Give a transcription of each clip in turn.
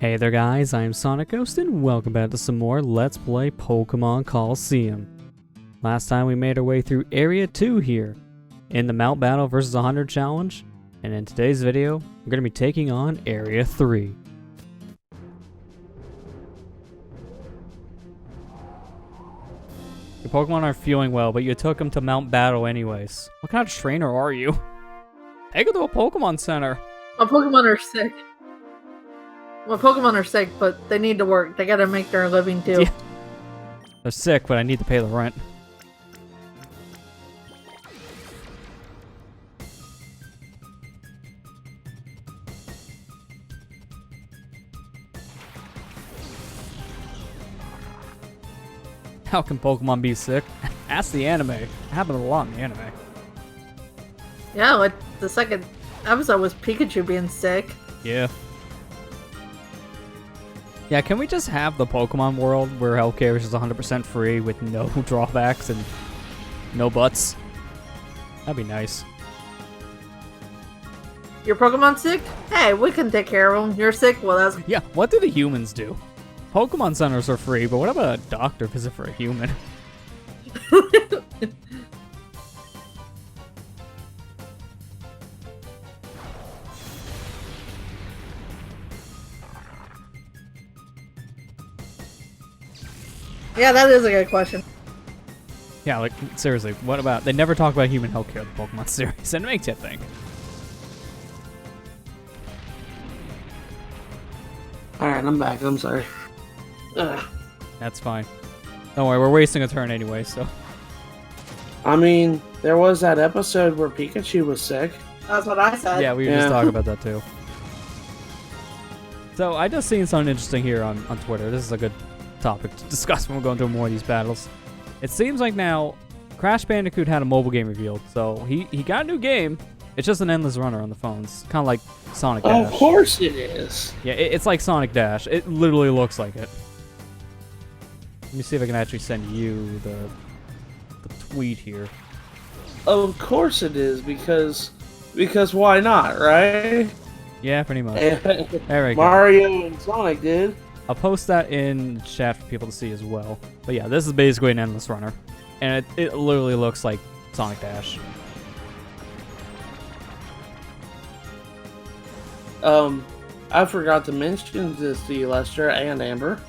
Hey there guys, I'm SonicGhost and welcome back to some more Let's Play Pokémon Colosseum. Last time we made our way through Area 2 here, in the Mount Battle vs. 100 challenge, and in today's video, we're going to be taking on Area 3. Your Pokemon aren't feeling well, but you took them to Mount Battle anyways. What kind of trainer are you? Take them to a Pokemon Center. My Pokemon are sick. My Pokemon are sick, but they need to work. They gotta make their living too. Yeah. They're sick, but I need to pay the rent. How can Pokemon be sick? Ask the anime. It happened a lot in the anime. Yeah, like the second episode was Pikachu being sick. Yeah. Yeah, can we just have the Pokemon world where healthcare is just 100% free with no drawbacks and no buts? That'd be nice. Your Pokemon sick? Hey, we can take care of them. You're sick? Well, that's... Yeah, what do the humans do? Pokemon centers are free, but what about a doctor visit for a human? Yeah, that is a good question. Yeah, like, seriously, what about... They never talk about human healthcare in the Pokemon series, and it makes you think. Alright, I'm back. I'm sorry. Ugh. That's fine. Don't worry, we're wasting a turn anyway, so... I mean, there was that episode where Pikachu was sick. That's what I said. Yeah, we were just talking about that too. So, I just seen something interesting here on Twitter. This is a good topic to discuss when we're going through more of these battles. It seems like now Crash Bandicoot had a mobile game revealed, so he got a new game. It's just an endless runner on the phones, kind of like Sonic Dash. Of course it is. Yeah, it's like Sonic Dash. It literally looks like it. Let me see if I can actually send you the tweet here. Of course it is, because why not, right? Yeah, pretty much. There we go. Mario and Sonic did. I'll post that in chat for people to see as well. But yeah, this is basically an endless runner. And it literally looks like Sonic Dash. I forgot to mention this to you, Lester and Amber.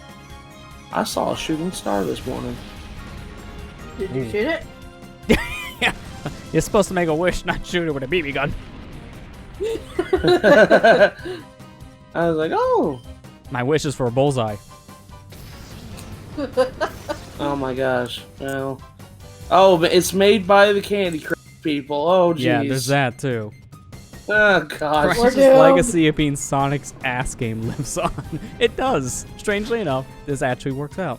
I saw a shooting star this morning. Did you shoot it? Yeah. You're supposed to make a wish, not shoot it with a BB gun. I was like, oh. My wish is for a bullseye. Oh my gosh. Well. Oh, but it's made by the Candy Crush people. Oh, jeez. Yeah, there's that too. Oh, gosh. Crash's legacy of being Sonic's ass game lives on. It does. Strangely enough, this actually works out.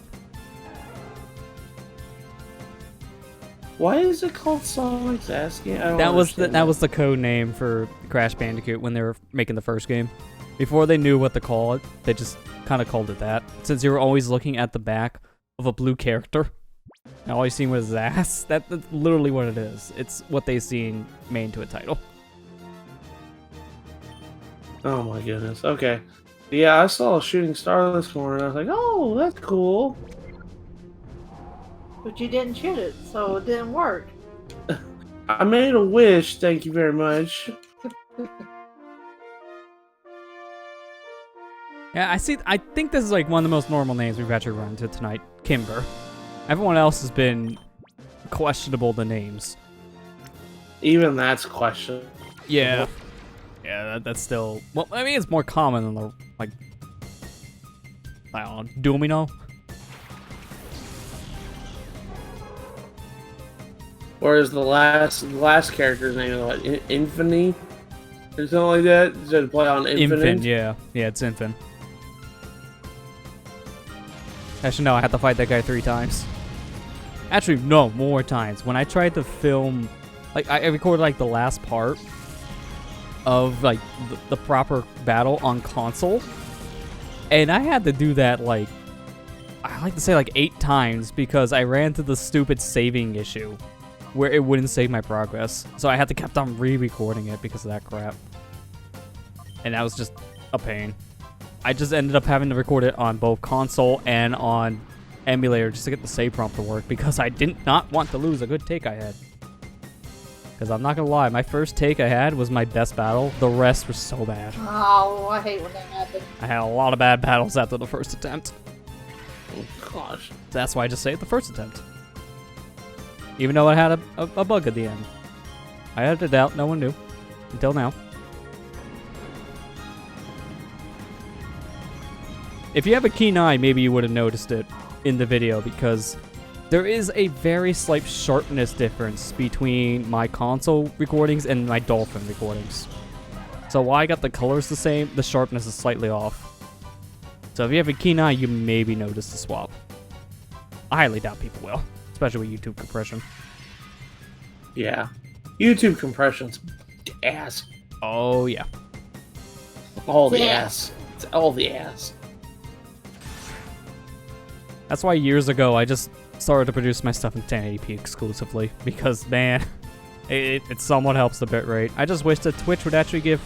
Why is it called Sonic's ass game? I don't That was understand the code name for Crash Bandicoot when they were making the first game. Before they knew what to call it, they just kind of called it that. Since you were always looking at the back of a blue character, and all you seen was his ass. That's literally what it is. It's what they seen made into a title. Oh my goodness. Okay. Yeah, I saw a shooting star this morning. I was like, oh, that's cool. But you didn't shoot it, so it didn't work. I made a wish. Thank you very much. Yeah, I think this is like one of the most normal names we've actually run into tonight. Kimber. Everyone else has been questionable, the names. Even that's questionable. Yeah. Yeah, that's still... Well, I mean, it's more common than the, like... I don't know, Domino? Whereas the last character's name is what? Infinity? Or something like that? Instead of play on Infinite? Infin, yeah. Yeah, it's Infin. Actually, no, I had to fight that guy 3 times. Actually, no, more times. When I tried to film... Like, I recorded, like, the last part of, like, the proper battle on console. And I had to do that, like... I like to say, like, 8 times because I ran into the stupid saving issue where it wouldn't save my progress. So I had to kept on re-recording it because of that crap. And that was just a pain. I just ended up having to record it on both console and on emulator just to get the save prompt to work because I did not want to lose a good take I had. Because I'm not going to lie, my first take I had was my best battle. The rest were so bad. Oh, I hate when that happens. I had a lot of bad battles after the first attempt. Oh, gosh. That's why I just saved the first attempt. Even though I had a bug at the end. I had a doubt, no one knew. Until now. If you have a keen eye, maybe you would have noticed it in the video because there is a very slight sharpness difference between my console recordings and my Dolphin recordings. So while I got the colors the same, the sharpness is slightly off. So if you have a keen eye, you maybe notice the swap. I highly doubt people will, especially with YouTube compression. Yeah. YouTube compression's ass. Oh, yeah. All the ass. It's all the ass. That's why years ago I just started to produce my stuff in 1080p exclusively because, man, it somewhat helps the bitrate. I just wish that Twitch would actually give,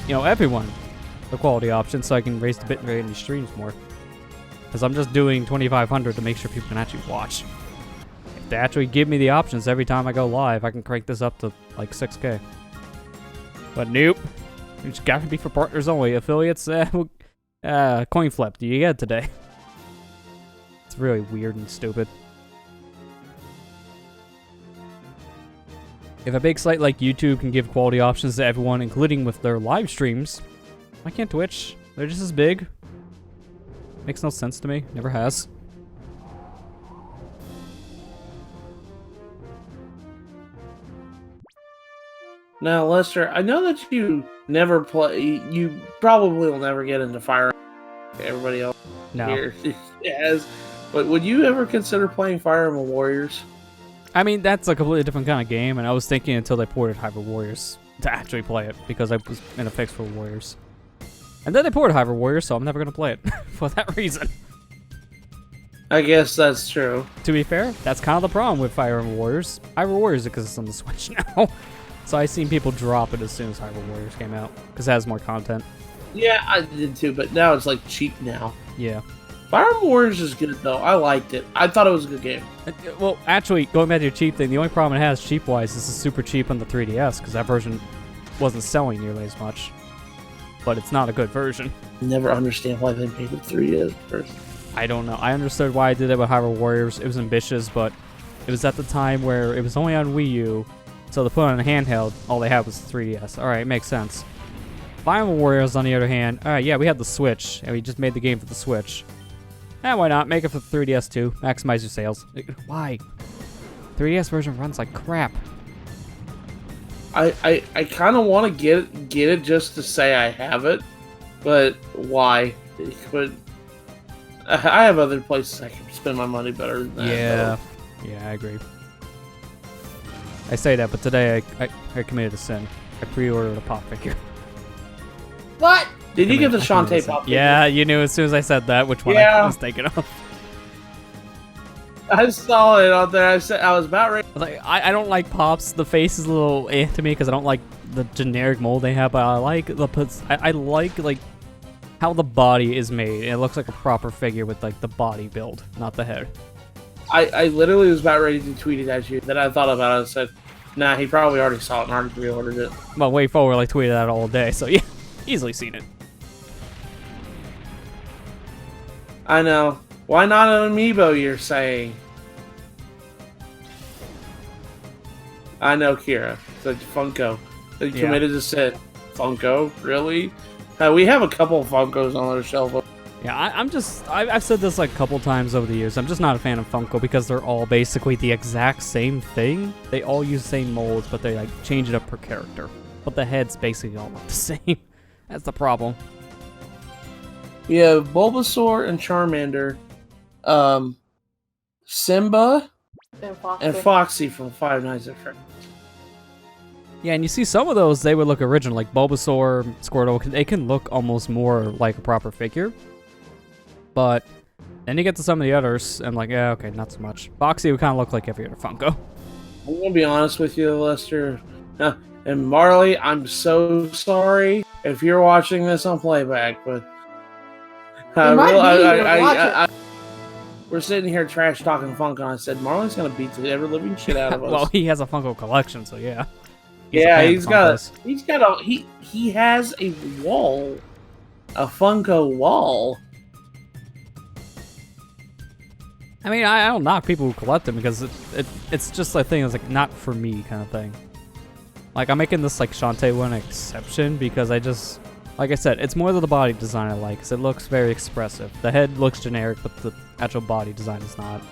everyone the quality option so I can raise the bitrate in the streams more. Because I'm just doing 2500 to make sure people can actually watch. If they actually give me the options every time I go live, I can crank this up to like 6K. But nope. It's got to be for partners only. Affiliates, coin flip. Do you get it today? It's really weird and stupid. If a big site like YouTube can give quality options to everyone, including with their live streams, why can't Twitch? They're just as big. Makes no sense to me. Never has. Now, Lester, I know that you never play. You probably will never get into Fire. Everybody else here has. But would you ever consider playing Fire Emblem Warriors? I mean, that's a completely different kind of game, and I was thinking until they ported Hybrid Warriors to actually play it, because I was in a fix for Warriors. And then they ported Hybrid Warriors, so I'm never going to play it for that reason. I guess that's true. To be fair, that's kind of the problem with Fire Emblem Warriors. Hybrid Warriors is because it's on the Switch now. So I seen people drop it as soon as Hybrid Warriors came out, because it has more content. Yeah, I did too, but now it's like cheap now. Yeah. Fire Emblem Warriors is good though. I liked it. I thought it was a good game. Well, actually, going back to your cheap thing, the only problem it has cheap-wise is it's super cheap on the 3DS, because that version wasn't selling nearly as much. But it's not a good version. Never understand why they made it 3DS first. I don't know. I understood why I did it with Hyrule Warriors. It was ambitious, but it was at the time where it was only on Wii U, so to put on a handheld, all they had was 3DS. Alright, it makes sense. Fire Emblem Warriors, on the other hand, alright, yeah, we had the Switch, and we just made the game for the Switch. Why not? Make it for 3DS too. Maximize your sales. Why? 3DS version runs like crap. I kind of want to get it just to say I have it, but why? But I have other places I can spend my money better than that. Yeah, yeah, I agree. I say that, but today I committed a sin. I pre-ordered a pop figure. What? Did you get the Shantae pop figure? Yeah, you knew as soon as I said that which one Yeah. I was thinking of. I saw it out there. I was about ready. Like, I don't like Pops. The face is a little to me because I don't like the generic mold they have, but I like I like how the body is made. It looks like a proper figure with like the body build, not the head. I literally was about ready to tweet it at you. Then I thought about it and said, nah, he probably already saw it and already pre-ordered it. Well, way forward, like tweeted that all day, so yeah, easily seen it. I know. Why not an amiibo, you're saying? I know, Kira. It's like Funko. They committed to sin. Funko? Really? We have a couple of Funkos on our shelf. Yeah, I've said this like a couple times over the years. I'm just not a fan of Funko because they're all basically the exact same thing. They all use the same molds, but they like change it up per character. But the heads basically all look the same. That's the problem. We have Bulbasaur and Charmander, Simba, and Foxy from Five Nights at Freddy's. Yeah, and you see some of those, they would look original, like Bulbasaur, Squirtle, they can look almost more like a proper figure. But then you get to some of the others, and I'm like, yeah, okay, not so much. Foxy would kind of look like every other Funko. I'm going to be honest with you, Lester. And Marley, I'm so sorry if you're watching this on playback, but We're sitting here trash talking Funko, and I said Marlon's gonna beat the ever living shit out of us. Well, he has a Funko collection, so yeah. He has a wall, a Funko wall. I mean, I don't knock people who collect them because it's just a thing that's like not for me kind of thing. Like I'm making this like Shantae one exception because like I said, it's more the body design I like because it looks very expressive. The head looks generic, but the actual body design is not.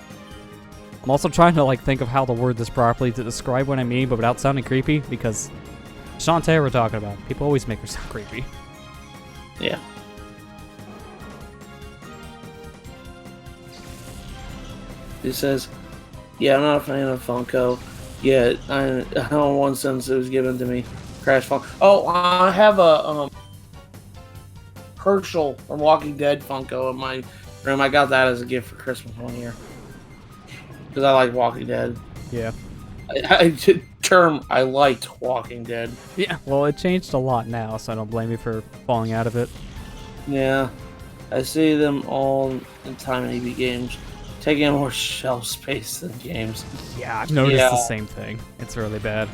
I'm also trying to like think of how to word this properly to describe what I mean, but without sounding creepy because Shantae we're talking about. People always make her sound creepy. Yeah. He says, yeah, I'm not a fan of Funko. Yeah, I know one sentence it was given to me. Crash Funko. Oh, I have a Herschel from Walking Dead Funko in my room. I got that as a gift for Christmas one year. Because I like Walking Dead. Yeah. I liked Walking Dead. Yeah, well, it changed a lot now, so I don't blame you for falling out of it. Yeah. I see them all in time in EB games. Taking more shelf space than games. Yeah, I've noticed the same thing. It's really bad.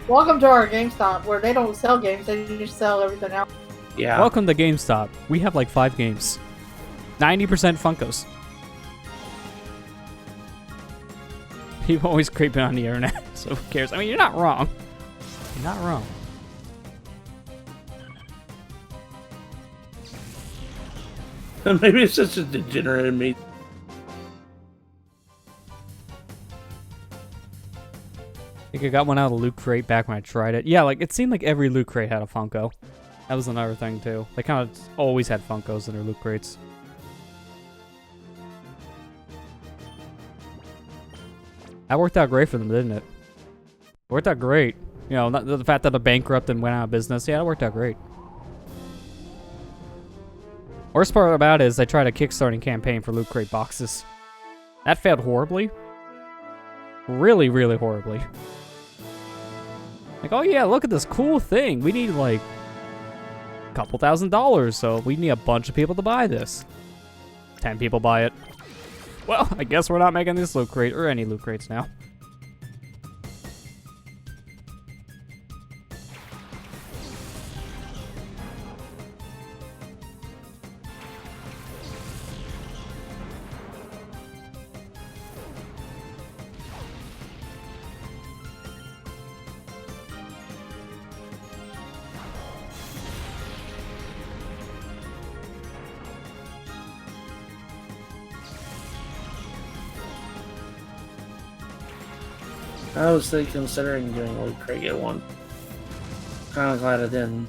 Welcome to our GameStop, where they don't sell games, they just sell everything else. Yeah. Welcome to GameStop. We have like 5 games. 90% Funkos. People always creeping on the internet, so who cares? I mean, you're not wrong. You're not wrong. Maybe it's just a degenerate in me. I think I got one out of the Loot Crate back when I tried it. Yeah, like, it seemed like every Loot Crate had a Funko. That was another thing, too. They kind of always had Funkos in their Loot Crates. That worked out great for them, didn't it? It worked out great. You know, not the fact that they're bankrupt and went out of business. Yeah, it worked out great. Worst part about it is they tried a Kickstarting campaign for Loot Crate boxes. That failed horribly. Really, really horribly. Like, oh yeah, look at this cool thing. We need like a couple $1,000, so we need a bunch of people to buy this. 10 people buy it. Well, I guess we're not making this Loot Crate or any Loot Crates now. I was considering doing a Loot Crate one. Kind of glad I didn't.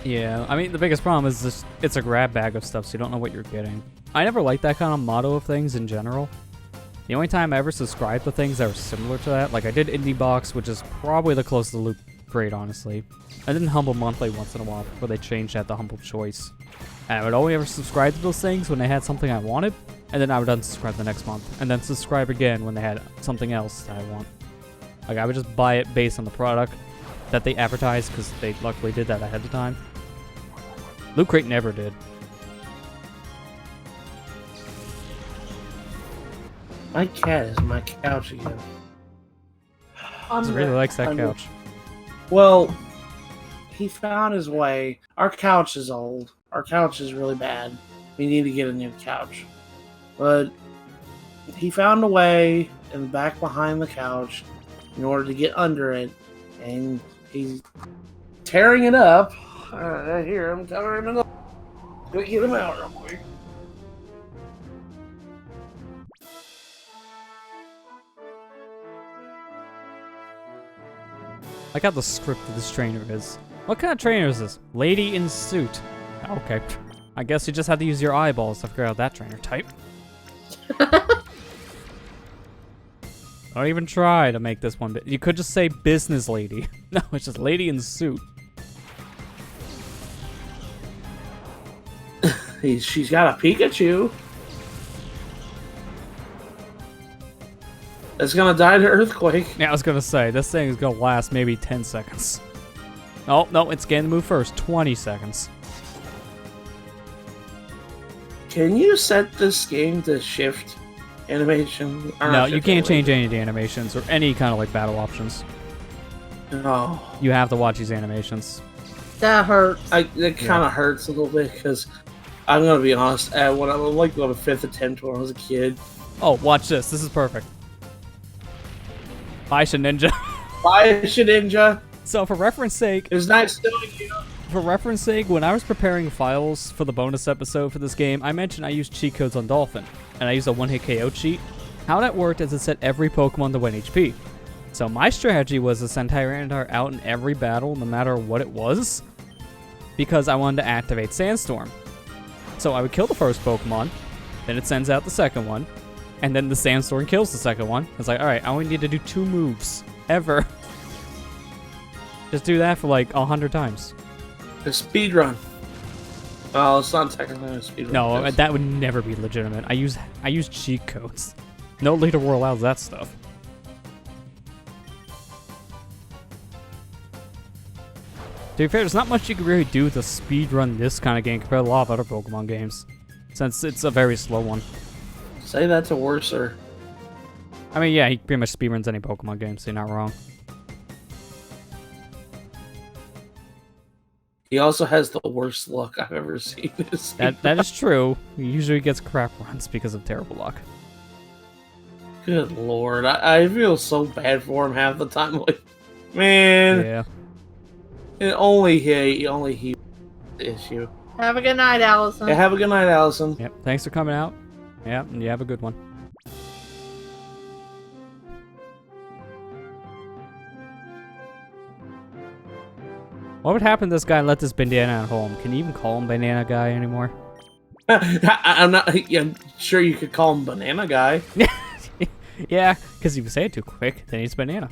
Yeah, I mean, the biggest problem is this, it's a grab bag of stuff, so you don't know what you're getting. I never liked that kind of motto of things in general. The only time I ever subscribed to things that were similar to that, like I did Indie Box, which is probably the closest to Loot Crate, honestly. I did Humble Monthly once in a while before they changed that to Humble Choice. And I would only ever subscribe to those things when they had something I wanted, and then I would unsubscribe the next month, and then subscribe again when they had something else that I want. Like, I would just buy it based on the product that they advertised, because they luckily did that ahead of time. Loot Crate never did. My cat is my couch again. He really likes that couch. Well, he found his way. Our couch is old. Our couch is really bad. We need to get a new couch. But he found a way in the back behind the couch in order to get under it, and he's tearing it up. I hear him tearing it up. Go get him out real quick. I got the script of this trainer is. What kind of trainer is this? Lady in suit. Okay. I guess you just had to use your eyeballs to figure out that trainer type. Don't even try to make this one. You could just say business lady. No, it's just lady in suit. She's got a Pikachu. It's gonna die to earthquake. Yeah, I was gonna say, this thing is gonna last maybe 10 seconds. Oh, no, it's getting to move first. 20 seconds. Can you set this game to shift animation? No, you can't change any of the animations or any kind of like battle options. No. You have to watch these animations. That hurts. It kind of hurts a little bit because I'm gonna be honest. When I was like on the 5th attempt when I was a kid. Oh, watch this. This is perfect. Bye, Ninja. Bye, Ninja. So for reference sake, it was nice knowing you. For reference sake, when I was preparing files for the bonus episode for this game, I mentioned I used cheat codes on Dolphin, and I used a one-hit KO cheat. How that worked is it set every Pokemon to 1 HP. So my strategy was to send Tyranitar out in every battle, no matter what it was, because I wanted to activate Sandstorm. So I would kill the first Pokemon, then it sends out the second one, and then the Sandstorm kills the second one. It's like, alright, I only need to do 2 moves, ever. Just do that for like 100 times. A speed run. Oh, it's not technically a speed run. No, that would never be legitimate. I use cheat codes. No leaderboard allows that stuff. To be fair, there's not much you can really do to speed run this kind of game compared to a lot of other Pokemon games, since it's a very slow one. Say that's a worser. I mean, yeah, he pretty much speedruns any Pokemon game, so you're not wrong. He also has the worst luck I've ever seen. That is true. He usually gets crap runs because of terrible luck. Good lord, I feel so bad for him half the time. Like, man, yeah. And only he issue. Have a good night, Allison. Yeah, have a good night, Allison. Yep. Thanks for coming out. Yeah, and you have a good one. What would happen to this guy and let this banana at home? Can you even call him Banana Guy anymore? I'm not. I'm sure you could call him Banana Guy. Yeah, because if you say it too quick, then he's Banana.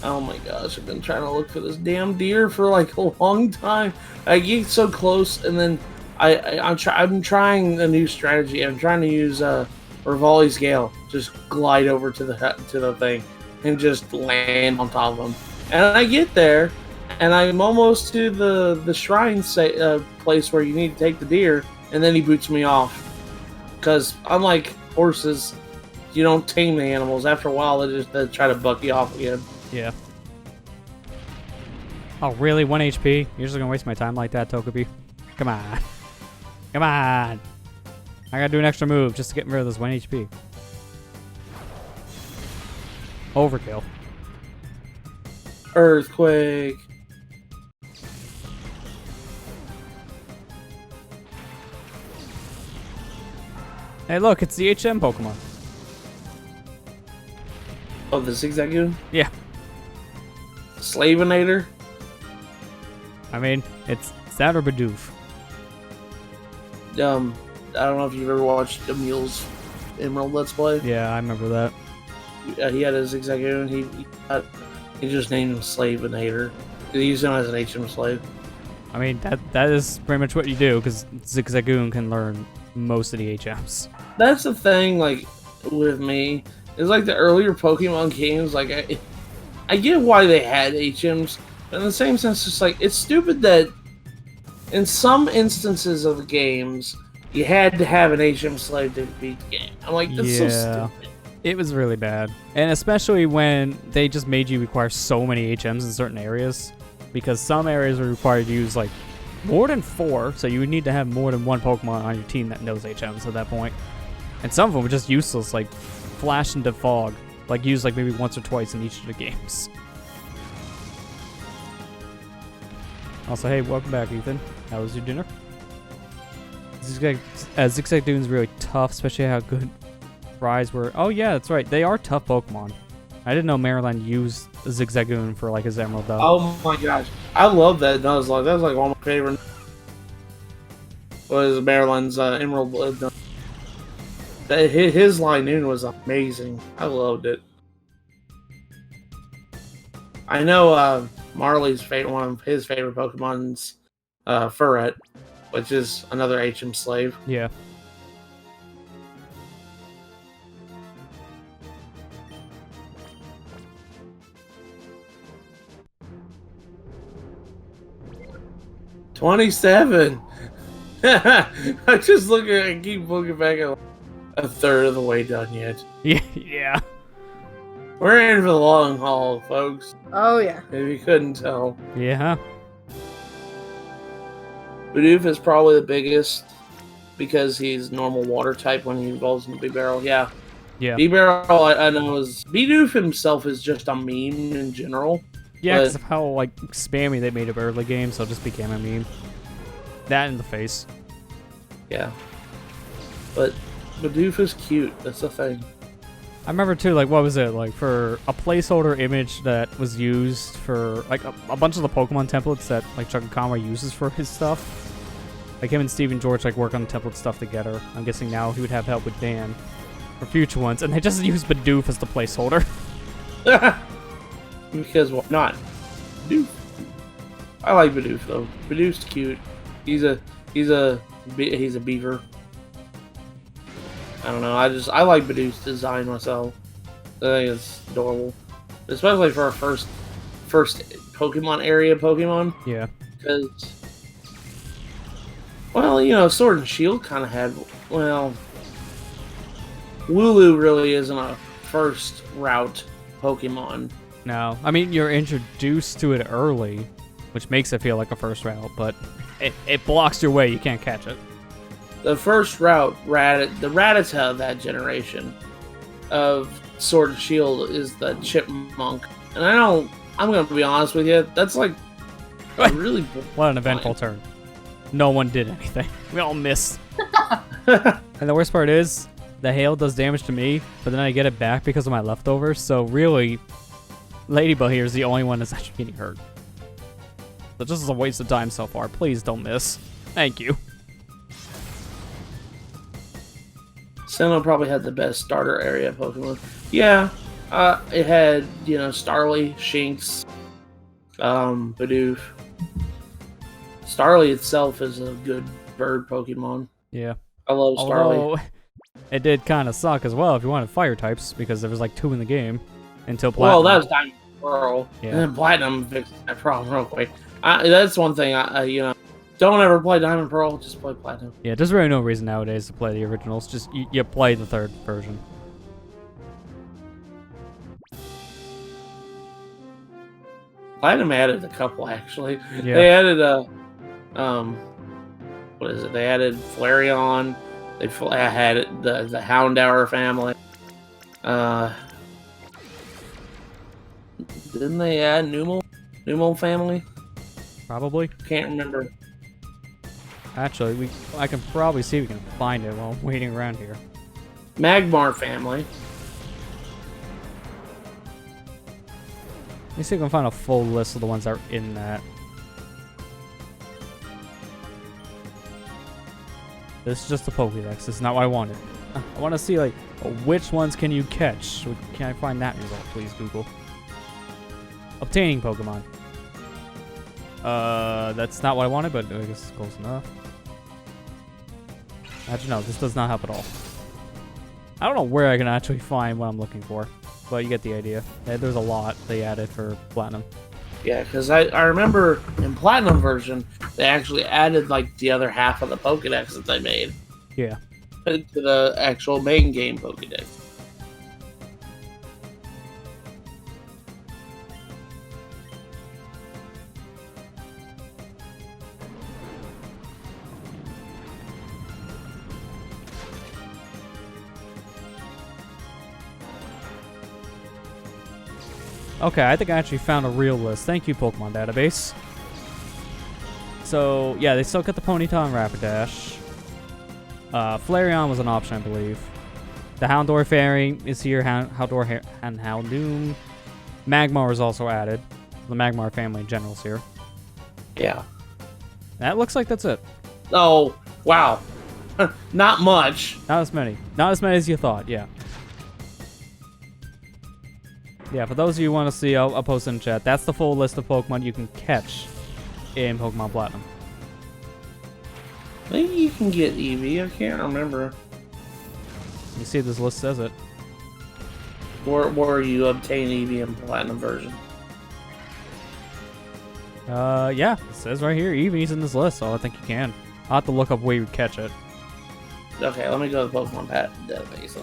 Oh my gosh, I've been trying to look for this damn deer for like a long time. I get so close, and then I'm trying a new strategy. I'm trying to use Rivali's Gale. Just glide over to the thing and just land on top of him. And I get there, and I'm almost to the shrine place where you need to take the deer, and then he boots me off. Because unlike horses, you don't tame the animals. After a while, they try to buck you off again. Yeah. Oh, really? 1 HP? You're just gonna waste my time like that, Togepi? Come on. Come on. I gotta do an extra move just to get rid of this 1 HP. Overkill. Earthquake. Hey, look, it's the HM Pokemon. Oh, the Zigzagoon? Yeah. Slavinator? I mean, it's that or Bidoof. I don't know if you've ever watched Emil's Emerald Let's Play. Yeah, I remember that. He had a Zigzagoon. He just named him Slavinator. He used him as an HM slave. I mean, that is pretty much what you do, because Zigzagoon can learn most of the HMs. That's the thing, like, with me. It's like the earlier Pokemon games, like, I get why they had HMs, but in the same sense, it's like, it's stupid that in some instances of the games, you had to have an HM slave to beat the game. I'm like, that's so stupid. It was really bad. And especially when they just made you require so many HMs in certain areas. Because some areas were required to use, like, more than 4, so you would need to have more than 1 Pokemon on your team that knows HMs at that point. And some of them were just useless, like Flash into Fog. Like, used like maybe once or twice in each of the games. Also, hey, welcome back, Ethan. How was your dinner? Zigzagoon's really tough, especially how good fries were. Oh yeah, that's right. They are tough Pokemon. I didn't know Maryland used Zigzagoon for like his Emerald though. Oh my gosh, I love that Nuzlocke. That was like one of my favorite. Was Maryland's Emerald Blood? His Linoon was amazing. I loved it. I know Marley's one of his favorite Pokemon's Furret, which is another HM slave. Yeah. 27. I just keep looking back at a third of the way done yet. Yeah. We're in for the long haul, folks. Oh yeah. If you couldn't tell. Yeah. Bidoof is probably the biggest because he's normal water type when he evolves into B-Barrel. Yeah. Yeah. B-Barrel, I know, Bidoof himself is just a meme in general. Yeah, because of how like spammy they made it early game, so it just became a meme. That in the face. Yeah. But Bidoof is cute. That's the thing. I remember too, like, what was it? Like, for a placeholder image that was used for, like, a bunch of the Pokemon templates that, like, Chuggakama uses for his stuff. Like, him and Steve and George, like, work on the template stuff together. I'm guessing now he would have help with Dan for future ones, and they just use Bidoof as the placeholder. Because why not? Bidoof. I like Bidoof, though. Bidoof's cute. He's a beaver. I don't know. I like Bidoof's design myself. I think it's adorable, especially for our first Pokemon area Pokemon. Yeah. Because, well, you know, Sword and Shield kind of had. Well, Wooloo really isn't a first route Pokemon. No, I mean you're introduced to it early, which makes it feel like a first route, but it blocks your way. You can't catch it. The first route, the Rattata of that generation of Sword and Shield is the Chipmunk. And I'm going to be honest with you, that's like a really... What an eventful turn. No one did anything. We all missed. And the worst part is, the hail does damage to me, but then I get it back because of my leftovers, so really, Ladybug here is the only one that's actually getting hurt. So this is a waste of time so far. Please don't miss. Thank you. Sinnoh probably had the best starter area Pokemon. Yeah, it had, you know, Starly, Shinx, Bidoof. Starly itself is a good bird Pokemon. Yeah. I love Starly. Although, it did kind of suck as well if you wanted fire types, because there was like 2 in the game until Platinum. Well, that was Diamond and Pearl. Yeah. And then Platinum fixed that problem real quick. That's one thing, you know, don't ever play Diamond and Pearl, just play Platinum. Yeah, there's really no reason nowadays to play the originals. Just, you play the 3rd version. Platinum added a couple, actually. Yeah. They added what is it? They added Flareon. They had the Houndour family. Didn't they add Numel family? Probably. Can't remember. Actually, I can probably see if we can find it while waiting around here. Magmar family. Let me see if I can find a full list of the ones that are in that. This is just the Pokédex. This is not what I wanted. I want to see, like, which ones can you catch? Can I find that result, please, Google? Obtaining Pokemon. That's not what I wanted, but I guess it's close enough. Actually, no, this does not help at all. I don't know where I can actually find what I'm looking for, but you get the idea. There's a lot they added for Platinum. Yeah, because I remember in Platinum version, they actually added, like, the other half of the Pokédex that they made. Yeah. To the actual main game Pokédex. Okay, I think I actually found a real list. Thank you, Pokemon Database. So, yeah, they still got the Ponyta and Rapidash. Flareon was an option, I believe. The Houndour Fairy is here, Houndour and Houndoom. Magmar is also added. The Magmar family in general is here. Yeah. That looks like that's it. Oh, wow. Not much. Not as many. Not as many as you thought, yeah. Yeah, for those of you who want to see, I'll post in chat. That's the full list of Pokemon you can catch in Pokemon Platinum. Maybe you can get Eevee. I can't remember. You see this list says it. Where you obtain Eevee in Platinum version. Yeah, it says right here, Eevee's in this list, so I think you can. I'll have to look up where you would catch it. Okay, let me go to the Pokemon database.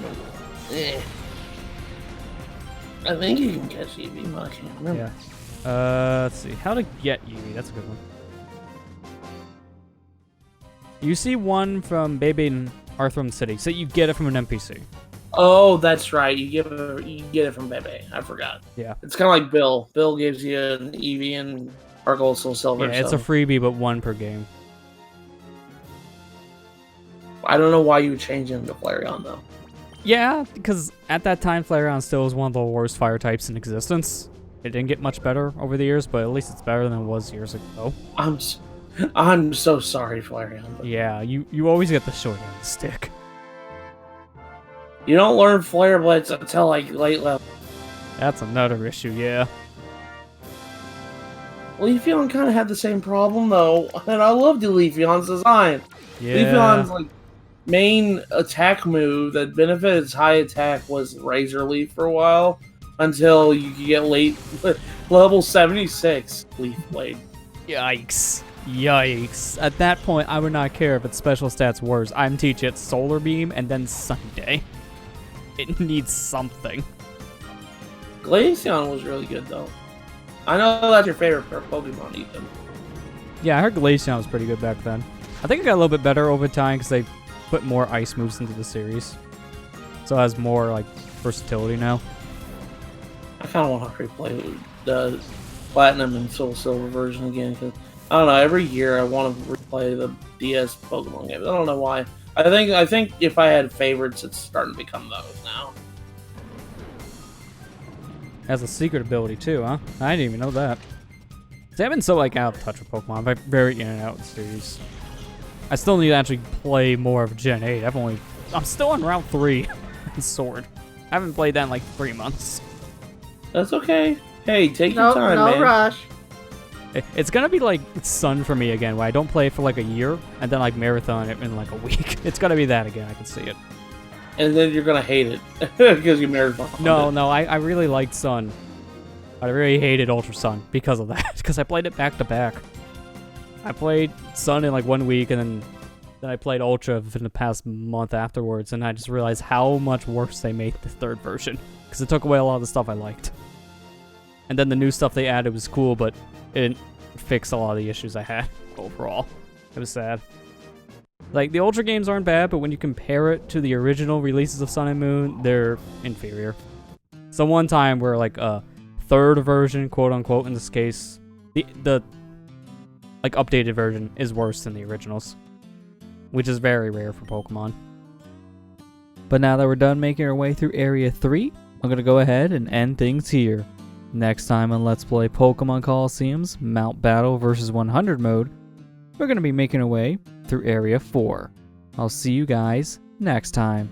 I think you can catch Eevee, but I can't remember. Yeah. Let's see. How to get Eevee. That's a good one. You see one from Bebe in Arthur City, so you get it from an NPC. Oh, that's right. You get it from Bebe. I forgot. Yeah. It's kind of like Bill. Bill gives you an Eevee and Arc Soul Silver. Yeah, it's a freebie, but one per game. I don't know why you would change him to Flareon, though. Yeah, because at that time, Flareon still was one of the worst fire types in existence. It didn't get much better over the years, but at least it's better than it was years ago. I'm so sorry, Flareon. But... Yeah, you always get the short end of the stick. You don't learn Flare Blitz until, like, late level. That's another issue, yeah. Leafeon kind of had the same problem, though, and I loved Leafeon's design. Yeah. Leafeon's, like, main attack move that benefited its high attack was Razor Leaf for a while, until you could get level 76 Leaf Blade. Yikes. Yikes. At that point, I would not care if its special stats worse. I'm teaching it Solar Beam and then Sunday. It needs something. Glaceon was really good, though. I know that's your favorite Pokemon, Ethan. Yeah, I heard Glaceon was pretty good back then. I think it got a little bit better over time because they put more ice moves into the series. So it has more, like, versatility now. I kind of want to replay the Platinum and Soul Silver version again, because, I don't know, every year I want to replay the DS Pokemon games. I don't know why. I think if I had favorites, it's starting to become those now. Has a secret ability too, huh? I didn't even know that. See, I've been so like out of touch with Pokemon. I'm very in and out of the series. I still need to actually play more of Gen 8. I'm still on Route 3 in Sword. I haven't played that in like 3 months. That's okay. Hey, take your time, man. No rush. It's gonna be like Sun for me again, where I don't play for like a year and then like marathon it in like a week. It's gonna be that again. I can see it. And then you're gonna hate it because you marathon. No, I really liked Sun. I really hated Ultra Sun because of that. Because I played it back to back. I played Sun in like 1 week, and then I played Ultra in the past month afterwards, and I just realized how much worse they made the third version. Because it took away a lot of the stuff I liked. And then the new stuff they added was cool, but it didn't fix a lot of the issues I had overall. It was sad. Like, the Ultra games aren't bad, but when you compare it to the original releases of Sun and Moon, they're inferior. So one time where, like, a third version, quote-unquote, in this case, the like, updated version is worse than the originals. Which is very rare for Pokemon. But now that we're done making our way through Area 3, I'm going to go ahead and end things here. Next time on Let's Play Pokémon Colosseum's Mount Battle vs. 100 mode, we're going to be making our way through Area 4. I'll see you guys next time.